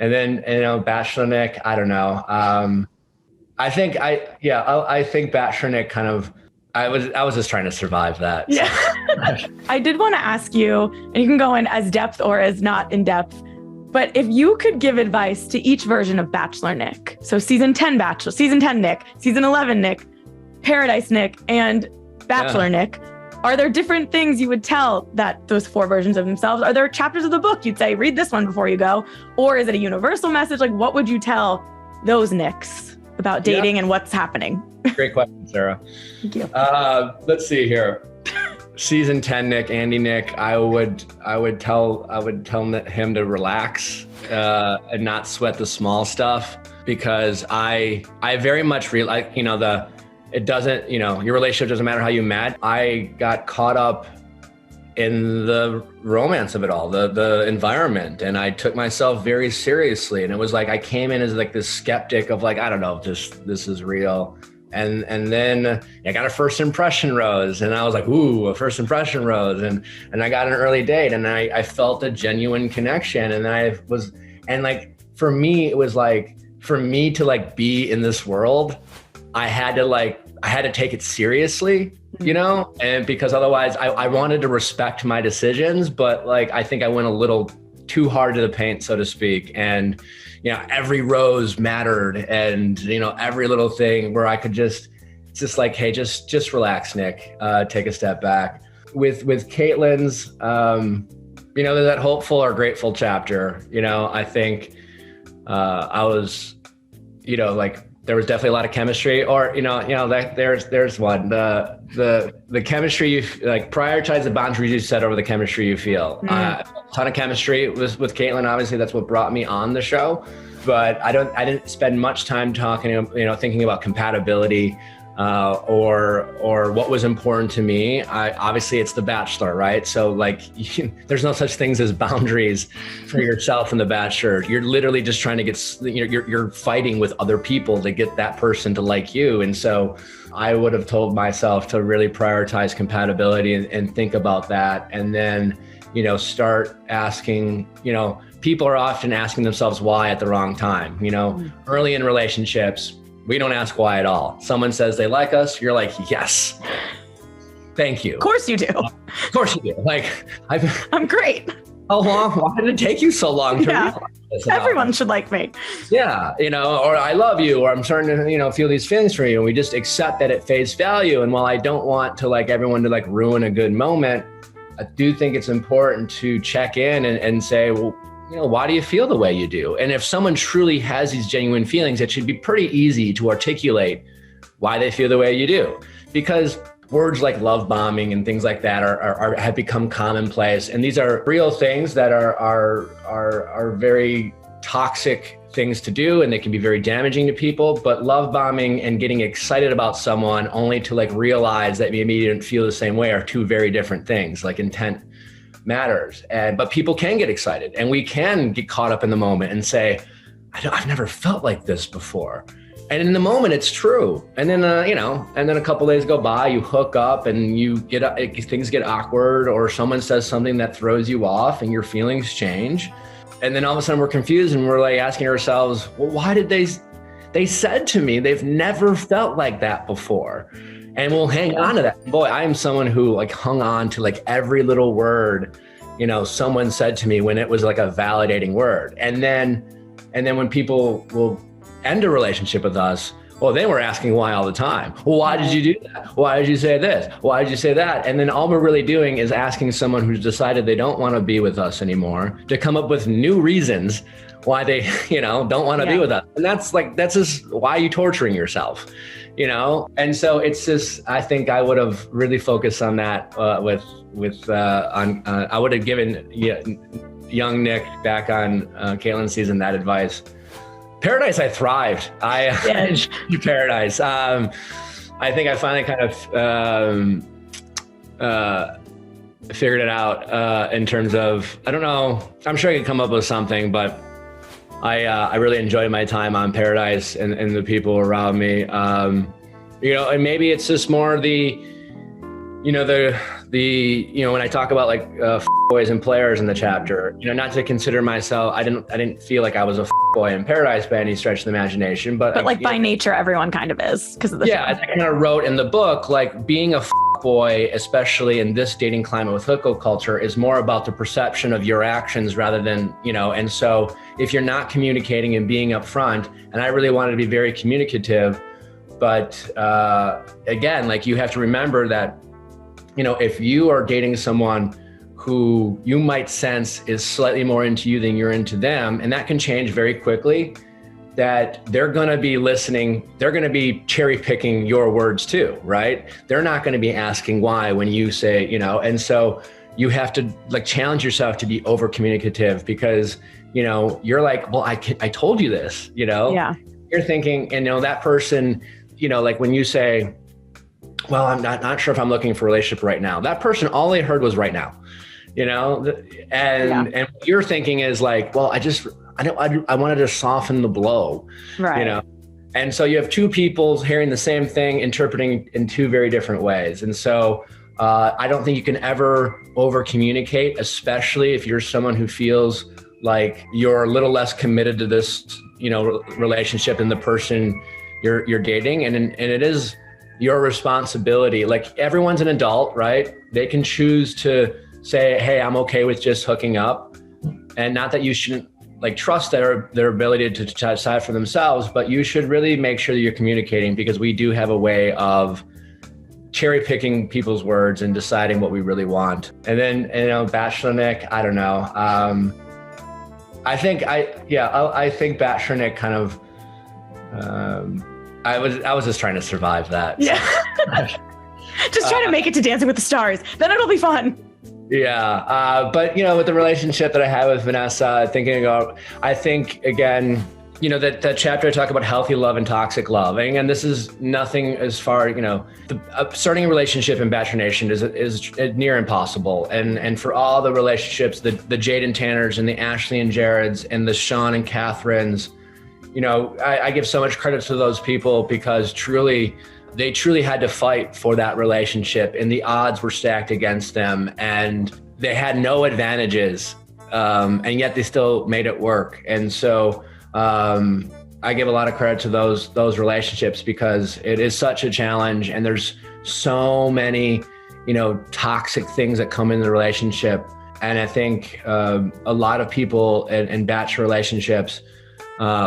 And then, Bachelor Nick, I don't know. I think Bachelor Nick kind of, I was just trying to survive that. Yeah. I did want to ask you, and you can go in as depth or as not in depth, but if you could give advice to each version of Bachelor Nick, so season 10 Bachelor, season 10 Nick, season 11 Nick, Paradise Nick, and Bachelor Nick, are there different things you would tell those 4 versions of themselves? Are there chapters of the book you'd say, read this one before you go? Or is it a universal message? Like, what would you tell those Nicks about dating and what's happening? Great question, Sarah. Thank you. Let's see here. Season 10 Nick, Andy Nick, I would tell him to relax and not sweat the small stuff, because I very much realize, it doesn't, your relationship doesn't matter how you met. I got caught up in the romance of it all, the environment, and I took myself very seriously. And it was like I came in as like this skeptic of like, I don't know if this is real. And then I got a first impression rose, and I was like, ooh, a first impression rose. And I got an early date, and I felt a genuine connection. And like, for me, it was like, for me to like be in this world, I had to take it seriously, and because otherwise I wanted to respect my decisions, but like, I think I went a little too hard to the paint, so to speak. And, every rose mattered, and, every little thing where I could just like, hey, just relax, Nick, take a step back. With Caitlin's, that hopeful or grateful chapter, I think I was, like, there was definitely a lot of chemistry, or, there's one, the chemistry, you like, prioritize the boundaries you set over the chemistry you feel. A ton of chemistry with Caitlin. Obviously that's what brought me on the show, but I didn't spend much time talking, thinking about compatibility, or what was important to me. Obviously it's The Bachelor, right? So like, there's no such things as boundaries for yourself in The Bachelor. You're literally just trying to get, you're fighting with other people to get that person to like you. And so I would have told myself to really prioritize compatibility and think about that. And then, start asking, people are often asking themselves why at the wrong time. Early in relationships, we don't ask why at all. Someone says they like us, you're like, yes, thank you. Of course you do. Of course you do. Like, I'm great. How long? Why did it take you so long to realize this? Everyone should like me. Yeah, or I love you, or I'm starting to, feel these feelings for you. And we just accept that at face value. And while I don't want to like everyone to like ruin a good moment, I do think it's important to check in and say, well, why do you feel the way you do? And if someone truly has these genuine feelings, it should be pretty easy to articulate why they feel the way you do. Because words like love bombing and things like that have become commonplace. And these are real things that are very toxic things to do, and they can be very damaging to people. But love bombing and getting excited about someone only to like realize that maybe you didn't feel the same way are two very different things. Like, intent matters, but people can get excited, and we can get caught up in the moment and say, I've never felt like this before. And in the moment, it's true. And then, and then a couple days go by, you hook up, and things get awkward, or someone says something that throws you off, and your feelings change. And then all of a sudden we're confused, and we're like asking ourselves, well, why did they said to me, they've never felt like that before. And we'll hang on to that. Boy, I am someone who like hung on to like every little word, someone said to me when it was like a validating word. And then when people will end a relationship with us, well, they were asking why all the time. Well, why did you do that? Why did you say this? Why did you say that? And then all we're really doing is asking someone who's decided they don't want to be with us anymore to come up with new reasons why they, don't want to be with us. And that's just, why are you torturing yourself? And so it's just, I think I would have really focused on that I would have given young Nick back on Caitlin's season that advice. Paradise, I thrived. I enjoyed Paradise. I think I finally kind of figured it out in terms of, I don't know, I'm sure I could come up with something, but I really enjoyed my time on Paradise and the people around me. And maybe it's just more when I talk about like boys and players in the chapter. You know, not to consider myself, I didn't feel like I was a boy in paradise by any stretch of the imagination, but like by nature, everyone kind of is because of the show. I kind of wrote in the book, like being a boy, especially in this dating climate with hookup culture, is more about the perception of your actions rather than, you know, and so if you're not communicating and being upfront, and I really wanted to be very communicative, but again, like you have to remember that, you know, if you are dating someone who you might sense is slightly more into you than you're into them, and that can change very quickly, that they're going to be listening, they're going to be cherry picking your words too, right? They're not going to be asking why when you say, you know, and so you have to like challenge yourself to be over communicative because, you know, you're like, well, I told you this, you know, you're thinking, and you know, that person, you know, like when you say, well, I'm not sure if I'm looking for a relationship right now. That person, all they heard was right now, you know, and what you're thinking is like, well, I wanted to soften the blow, right? You know, and so you have two people hearing the same thing, interpreting in two very different ways. And so I don't think you can ever over communicate, especially if you're someone who feels like you're a little less committed to this, you know, relationship than the person you're dating, and it is your responsibility. Like everyone's an adult, right? They can choose to say, hey, I'm okay with just hooking up, and not that you shouldn't like trust their ability to decide for themselves, but you should really make sure that you're communicating, because we do have a way of cherry picking people's words and deciding what we really want. And then, you know, Bachelor Nick, I don't know. I think Bachelor Nick kind of, I was just trying to survive that. Yeah. Just trying to make it to Dancing with the Stars. Then it'll be fun. Yeah. But, you know, with the relationship that I have with Vanessa, I think, again, you know, that chapter I talk about healthy love and toxic love. And again, this is nothing as far, you know, starting a relationship in Bachelor Nation is near impossible. And for all the relationships, the Jade and Tanners and the Ashley and Jareds and the Sean and Catherines, you know, I give so much credit to those people because they truly had to fight for that relationship, and the odds were stacked against them, and they had no advantages, and yet they still made it work. And so I give a lot of credit to those relationships because it is such a challenge, and there's so many, you know, toxic things that come in the relationship. And I think a lot of people in Bachelor relationships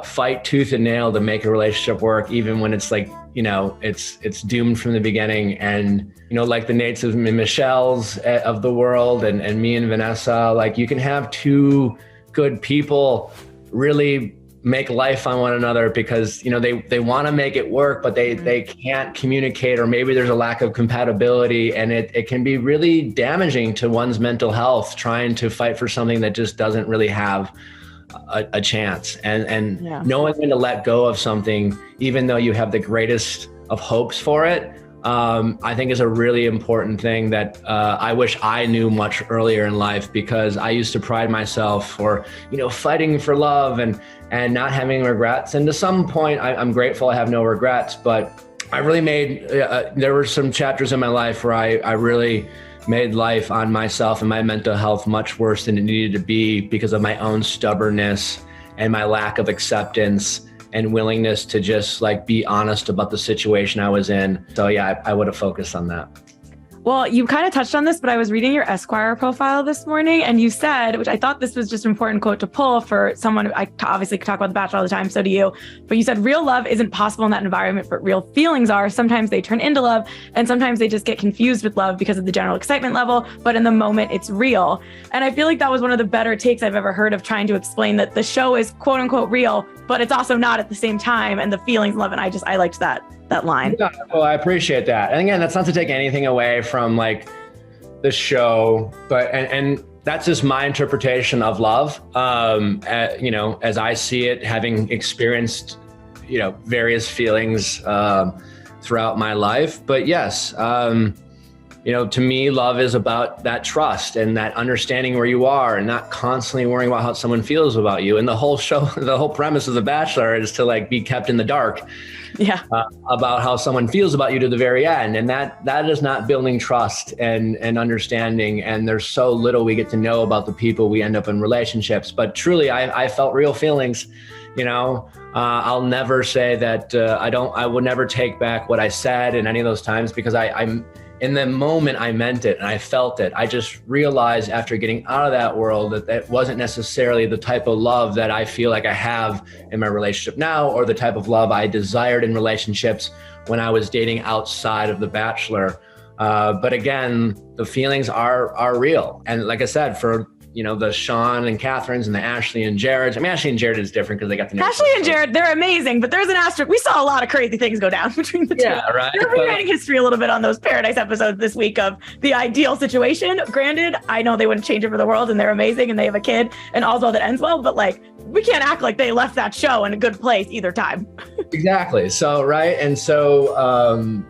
fight tooth and nail to make a relationship work, even when it's like, you know, it's doomed from the beginning. And, you know, like the Nates and Michelles of the world and me and Vanessa, like you can have two good people really make life on one another because, you know, they want to make it work, but they can't communicate, or maybe there's a lack of compatibility, and it can be really damaging to one's mental health trying to fight for something that just doesn't really have a chance, and knowing when to let go of something, even though you have the greatest of hopes for it, I think is a really important thing that I wish I knew much earlier in life, because I used to pride myself for, you know, fighting for love and not having regrets. And to some point, I'm grateful I have no regrets, but I really made, there were some chapters in my life where I really made life on myself and my mental health much worse than it needed to be because of my own stubbornness and my lack of acceptance and willingness to just like be honest about the situation I was in. So yeah, I would have focused on that. Well, you kind of touched on this, but I was reading your Esquire profile this morning, and you said, which I thought this was just an important quote to pull for someone who I obviously talk about The Bachelor all the time, so do you, but you said real love isn't possible in that environment, but real feelings are. Sometimes they turn into love, and sometimes they just get confused with love because of the general excitement level, but in the moment it's real. And I feel like that was one of the better takes I've ever heard of trying to explain that the show is quote unquote real, but it's also not at the same time, and the feelings love. And I liked that line. Yeah, well, I appreciate that. And again, that's not to take anything away from like the show, but and that's just my interpretation of love. You know, as I see it, having experienced, you know, various feelings throughout my life. But yes, To me, love is about that trust and that understanding where you are and not constantly worrying about how someone feels about you. And the whole show, the whole premise of The Bachelor is to like be kept in the dark about how someone feels about you to the very end. And that is not building trust and understanding. And there's so little we get to know about the people we end up in relationships. But truly, I felt real feelings. I'll never say that I will never take back what I said in any of those times, because I'm in the moment I meant it and I felt it. I just realized after getting out of that world that wasn't necessarily the type of love that I feel like I have in my relationship now, or the type of love I desired in relationships when I was dating outside of The Bachelor. But again, the feelings are real. And like I said, for the Sean and Catherine's and the Ashley and Jared's. I mean, Ashley and Jared is different because they got the name. Ashley and Jared, they're amazing, but there's an asterisk. We saw a lot of crazy things go down between the two. Yeah, right. We're rewriting history a little bit on those Paradise episodes this week of the ideal situation. Granted, I know they wouldn't change it for the world and they're amazing and they have a kid and all's well that ends well, but like, we can't act like they left that show in a good place either time. Exactly. So, right. And so,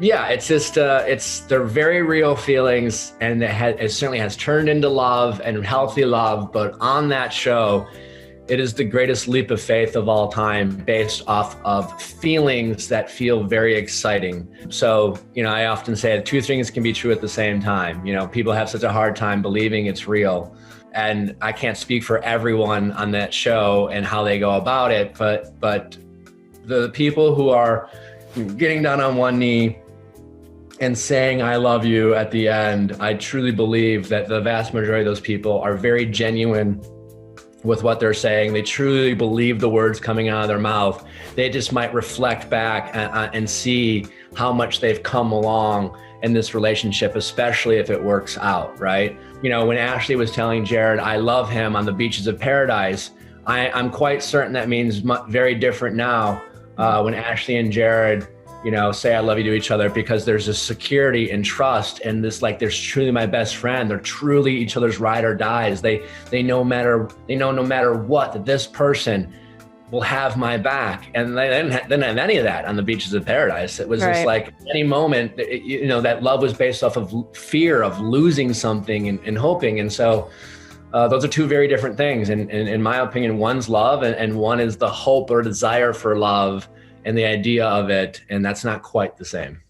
it's just, they're very real feelings, and it certainly has turned into love and healthy love. But on that show, it is the greatest leap of faith of all time, based off of feelings that feel very exciting. So, I often say that two things can be true at the same time. People have such a hard time believing it's real. And I can't speak for everyone on that show and how they go about it, but the people who are getting down on one knee and saying I love you at the end, I truly believe that the vast majority of those people are very genuine with what they're saying. They truly believe the words coming out of their mouth. They just might reflect back and see how much they've come along in this relationship, especially if it works out, right? When Ashley was telling Jared, I love him on the beaches of paradise, I'm quite certain that means very different now when Ashley and Jared say I love you to each other, because there's a security and trust and this, like, there's truly my best friend. They're truly each other's ride or dies. They know no matter what, that this person will have my back. And they didn't have any of that on the beaches of paradise. It was just like any moment, that love was based off of fear of losing something and hoping. And so those are two very different things. And in my opinion, one's love and one is the hope or desire for love and the idea of it. And that's not quite the same.